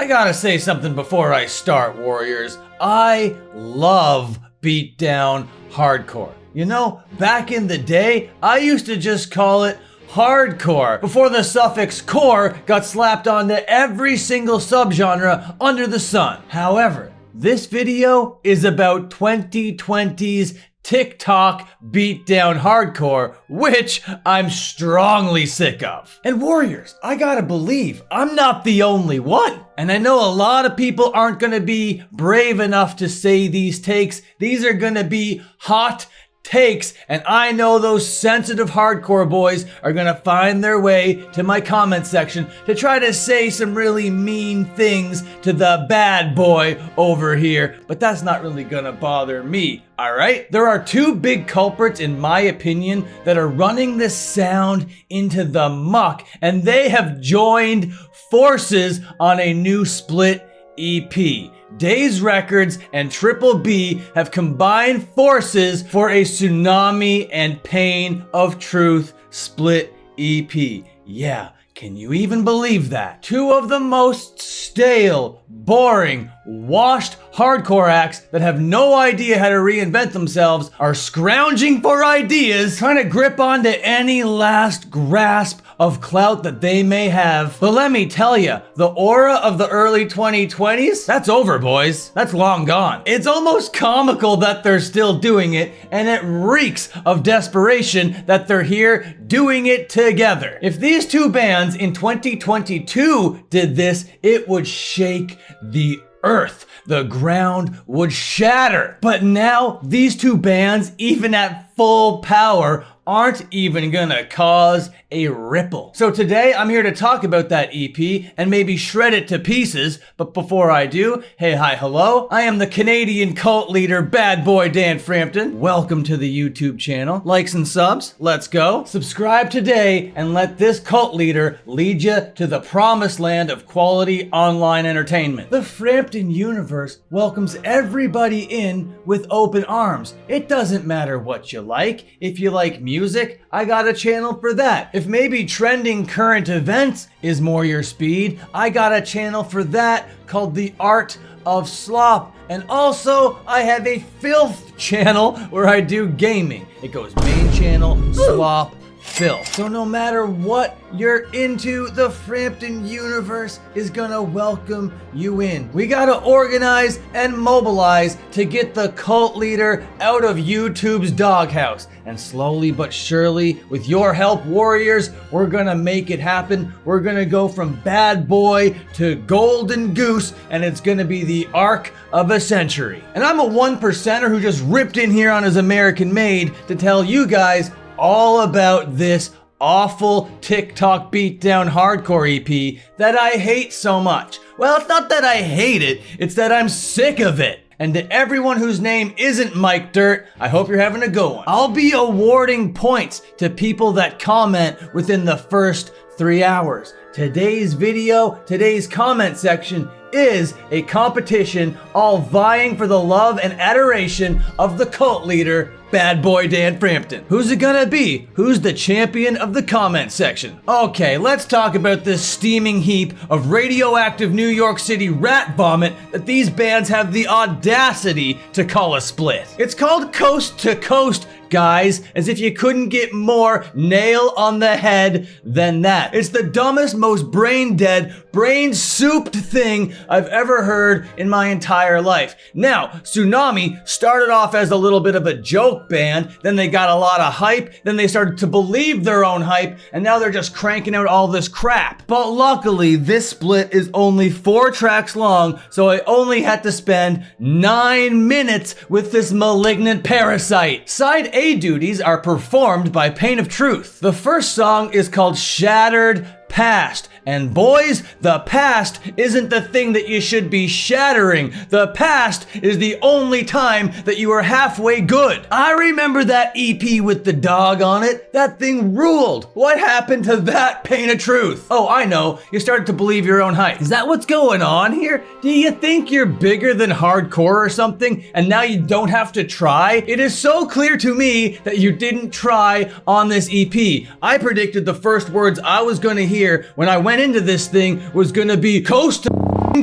gotta say something before I start, Warriors. I love Beatdown hardcore. You know, back in the day, I used to just call it hardcore before the suffix core got slapped onto every single subgenre under the sun. However, this video is about 2020's TikTok beatdown hardcore, which I'm strongly sick of. And Warriors, I gotta believe I'm not the only one. And I know a lot of people aren't gonna be brave enough to say these takes. These are gonna be hot takes, and I know those sensitive hardcore boys are gonna find their way to my comment section to try to say some really mean things to the bad boy over here, but that's not really gonna bother me, alright? There are two big culprits, in my opinion, that are running this sound into the muck, and they have joined forces on a new split EP. Days Records and Triple B have combined forces for a Sunami and Pain of Truth split EP. Yeah, can you even believe that? Two of the most stale, boring, washed hardcore acts that have no idea how to reinvent themselves are scrounging for ideas, trying to grip onto any last grasp of clout that they may have. But let me tell ya, the aura of the early 2020s, that's over, boys. That's long gone. It's almost comical that they're still doing it, and it reeks of desperation that they're here doing it together. If these two bands in 2022 did this, it would shake the earth. The ground would shatter. But now, these two bands, even at full power, aren't even gonna cause a ripple. So today I'm here to talk about that EP and maybe shred it to pieces, but before I do, hey, hi, hello, I am the Canadian cult leader, Bad Boy Dan Frampton. Welcome to the YouTube channel. Likes and subs, let's go. Subscribe today and let this cult leader lead you to the promised land of quality online entertainment. The Frampton universe welcomes everybody in with open arms. It doesn't matter what you like. If you like music, I got a channel for that. If maybe trending current events is more your speed, I got a channel for that called The Art of Slop. And also, I have a filth channel where I do gaming. It goes main channel, slop, filth. So no matter what you're into, the Frampton universe is gonna welcome you in. We gotta organize and mobilize to get the cult leader out of YouTube's doghouse. And slowly but surely, with your help, Warriors, we're gonna make it happen. We're gonna go from bad boy to golden goose, and it's gonna be the arc of a century. And I'm a 1%er who just ripped in here on his American Made to tell you guys all about this awful TikTok beatdown hardcore EP that I hate so much. Well, it's not that I hate it, it's that I'm sick of it. And to everyone whose name isn't Mike Dirt, I hope you're having a good one. I'll be awarding points to people that comment within the first 3 hours. Today's video, today's comment section is a competition all vying for the love and adoration of the cult leader, Bad Boy Dan Frampton. Who's it gonna be? Who's the champion of the comment section? Okay, let's talk about this steaming heap of radioactive New York City rat vomit that these bands have the audacity to call a split. It's called Coast to Coast, guys, as if you couldn't get more nail on the head than that. It's the dumbest, most brain-dead, brain-souped thing I've ever heard in my entire life. Now, Sunami started off as a little bit of a joke band, then they got a lot of hype, then they started to believe their own hype, and now they're just cranking out all this crap. But luckily, this split is only 4 tracks long, so I only had to spend 9 minutes with this malignant parasite. Side A duties are performed by Pain of Truth. The first song is called Shattered Past. And boys, the past isn't the thing that you should be shattering. The past is the only time that you are halfway good. I remember that EP with the dog on it. That thing ruled. What happened to that Pain of Truth? Oh, I know. You started to believe your own hype. Is that what's going on here? Do you think you're bigger than hardcore or something, and now you don't have to try? It is so clear to me that you didn't try on this EP. I predicted the first words I was gonna hear when I went into this thing was gonna be coast to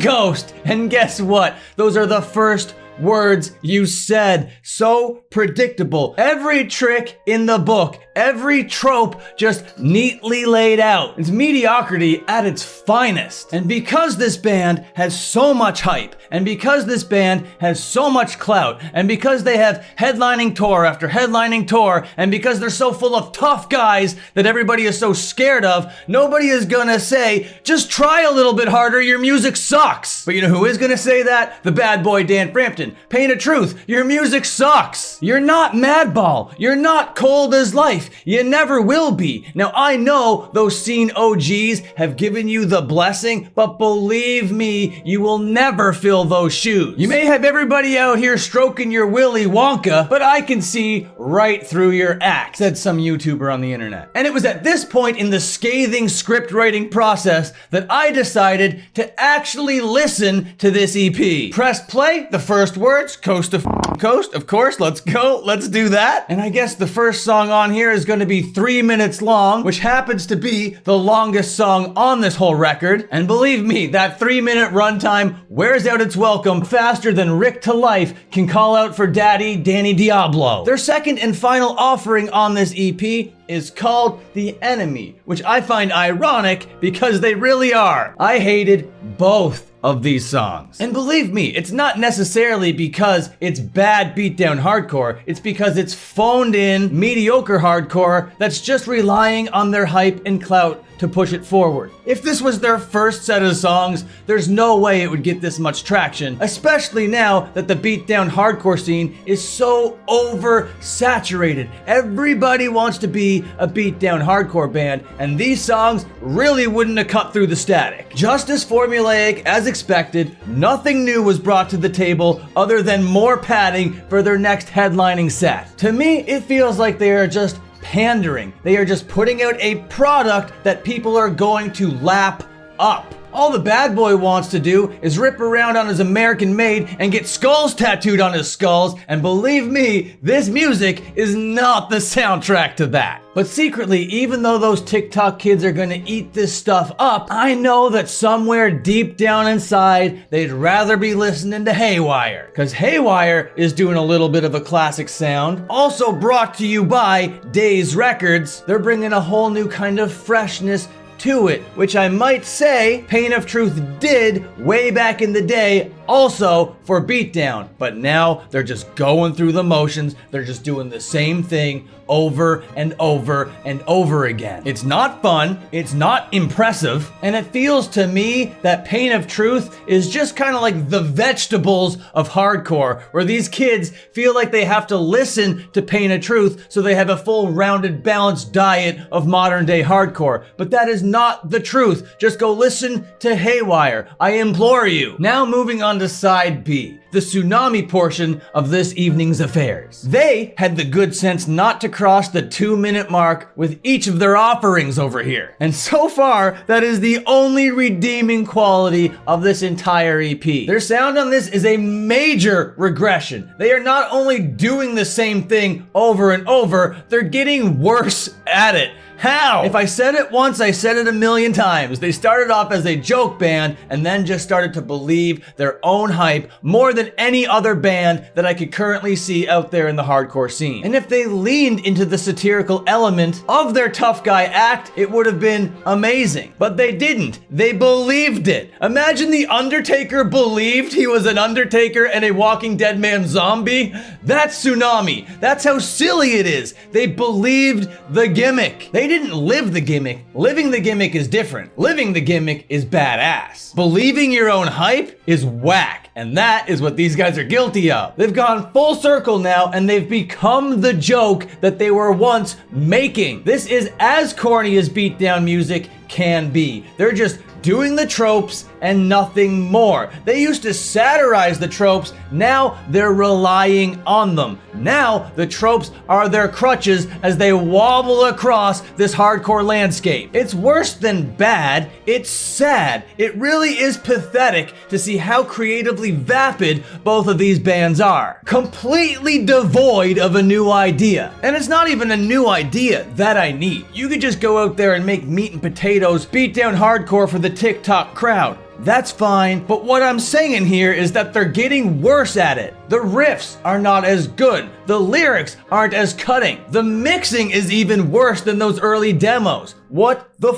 coast. And guess what? Those are the first words you said. So predictable. Every trick in the book, every trope just neatly laid out. It's mediocrity at its finest. And because this band has so much hype, and because this band has so much clout, and because they have headlining tour after headlining tour, and because they're so full of tough guys that everybody is so scared of, nobody is gonna say, just try a little bit harder, your music sucks. But you know who is gonna say that? The bad boy Dan Frampton. Pain of Truth, your music sucks. You're not Madball. You're not Cold as Life. You never will be. Now I know those scene OGs have given you the blessing, but believe me, you will never fill those shoes. You may have everybody out here stroking your Willy Wonka, but I can see right through your act, said some YouTuber on the internet. And it was at this point in the scathing script writing process that I decided to actually listen to this EP. Press play, the first words, coast to coast, of course, let's go, let's do that. And I guess the first song on here is going to be 3 minutes long, which happens to be the longest song on this whole record. And believe me, that 3-minute runtime wears out its welcome faster than Rick to Life can call out for Daddy Danny Diablo. Their second and final offering on this EP is called The Enemy, which I find ironic because they really are. I hated both of these songs. And believe me, it's not necessarily because it's bad beatdown hardcore, it's because it's phoned in, mediocre hardcore that's just relying on their hype and clout to push it forward. If this was their first set of songs, there's no way it would get this much traction, especially now that the beatdown hardcore scene is so oversaturated. Everybody wants to be a beatdown hardcore band, and these songs really wouldn't have cut through the static. Just as formulaic as expected, nothing new was brought to the table other than more padding for their next headlining set. To me, it feels like they are just pandering. They are just putting out a product that people are going to lap up. All the bad boy wants to do is rip around on his American made and get skulls tattooed on his skulls, and believe me, this music is not the soundtrack to that. But secretly, even though those TikTok kids are gonna eat this stuff up, I know that somewhere deep down inside, they'd rather be listening to Haywire. Cause Haywire is doing a little bit of a classic sound. Also brought to you by Days Records. They're bringing a whole new kind of freshness to it, which I might say Pain of Truth did way back in the day also for Beatdown, but now they're just going through the motions. They're just doing the same thing over and over and over again. It's not fun, it's not impressive, and it feels to me that Pain of Truth is just kind of like the vegetables of hardcore, where these kids feel like they have to listen to Pain of Truth so they have a full rounded balanced diet of modern day hardcore. But that is not the truth. Just go listen to Haywire, I implore you. Now moving on to side B, the Sunami portion of this evening's affairs. They had the good sense not to cross the 2-minute mark with each of their offerings over here. And so far, that is the only redeeming quality of this entire EP. Their sound on this is a major regression. They are not only doing the same thing over and over, they're getting worse at it. How? If I said it once, I said it a million times. They started off as a joke band and then just started to believe their own hype more than any other band that I could currently see out there in the hardcore scene. And if they leaned into the satirical element of their tough guy act, it would have been amazing. But they didn't. They believed it. Imagine The Undertaker believed he was an Undertaker and a walking dead man zombie. That's Sunami. That's how silly it is. They believed the gimmick. They didn't live the gimmick. Living the gimmick is different. Living the gimmick is badass. Believing your own hype is whack. And that is what these guys are guilty of. They've gone full circle now and they've become the joke that they were once making. This is as corny as beatdown music can be. They're just doing the tropes and nothing more. They used to satirize the tropes, now they're relying on them. Now the tropes are their crutches as they wobble across this hardcore landscape. It's worse than bad, it's sad. It really is pathetic to see how creatively vapid both of these bands are. Completely devoid of a new idea. And it's not even a new idea that I need. You could just go out there and make meat and potatoes, beat down hardcore for the TikTok crowd. That's fine, but what I'm saying here is that they're getting worse at it. The riffs are not as good. The lyrics aren't as cutting. The mixing is even worse than those early demos. What the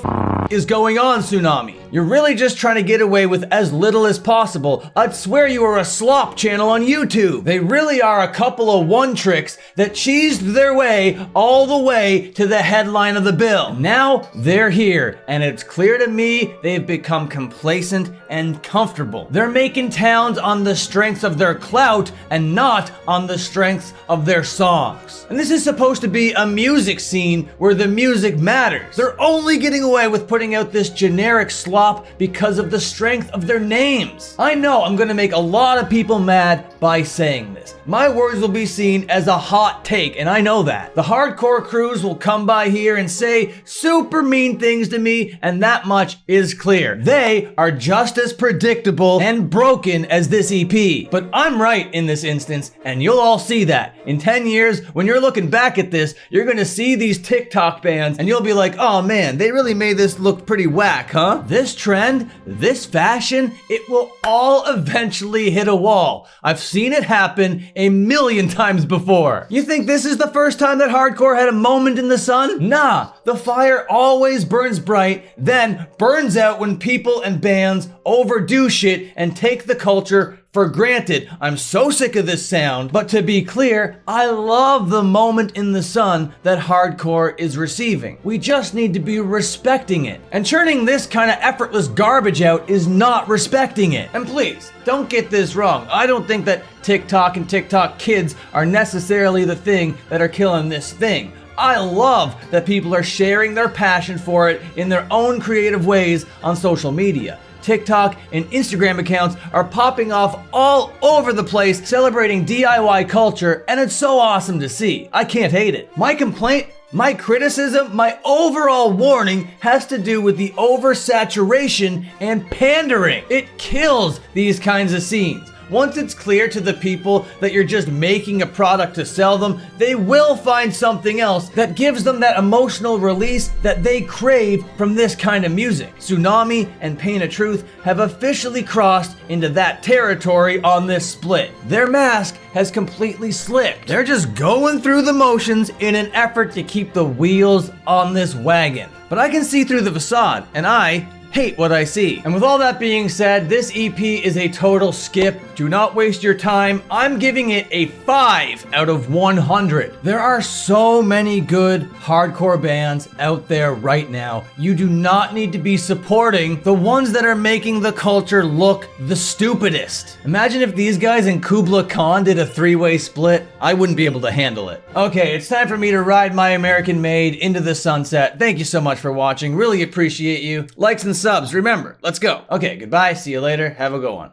is going on, Sunami? You're really just trying to get away with as little as possible. I'd swear you are a slop channel on YouTube. They really are a couple of one tricks that cheesed their way all the way to the headline of the bill. Now they're here, and it's clear to me they've become complacent and comfortable. They're making towns on the strength of their clout and not on the strength of their songs. And this is supposed to be a music scene where the music matters. They're only getting away with putting out this generic slop because of the strength of their names. I know I'm gonna make a lot of people mad by saying this. My words will be seen as a hot take, and I know that. The hardcore crews will come by here and say super mean things to me, and that much is clear. They are just as predictable and broken as this EP. But I'm right in this instance, and you'll all see that. In 10 years, when you're looking back at this, you're gonna see these TikTok bands, and you'll be like, oh man, they really made this look pretty whack, huh? This trend, this fashion, it will all eventually hit a wall. I've seen it happen a million times before. You think this is the first time that hardcore had a moment in the sun? Nah, the fire always burns bright, then burns out when people and bands overdo shit and take the culture for granted. I'm so sick of this sound, but to be clear, I love the moment in the sun that hardcore is receiving. We just need to be respecting it. And churning this kind of effortless garbage out is not respecting it. And please, don't get this wrong. I don't think that TikTok and TikTok kids are necessarily the thing that are killing this thing. I love that people are sharing their passion for it in their own creative ways on social media. TikTok and Instagram accounts are popping off all over the place celebrating DIY culture, and it's so awesome to see. I can't hate it. My complaint, my criticism, my overall warning has to do with the oversaturation and pandering. It kills these kinds of scenes. Once it's clear to the people that you're just making a product to sell them, they will find something else that gives them that emotional release that they crave from this kind of music. Sunami and Pain of Truth have officially crossed into that territory on this split. Their mask has completely slipped. They're just going through the motions in an effort to keep the wheels on this wagon. But I can see through the facade, and I hate what I see. And with all that being said, this EP is a total skip. Do not waste your time. I'm giving it a 5 out of 100. There are so many good hardcore bands out there right now. You do not need to be supporting the ones that are making the culture look the stupidest. Imagine if these guys and Kubla Khan did a 3-way split. I wouldn't be able to handle it. Okay, it's time for me to ride my American Made into the sunset. Thank you so much for watching. Really appreciate you. Likes and subs, remember, let's go. Okay, goodbye, see you later, have a good one.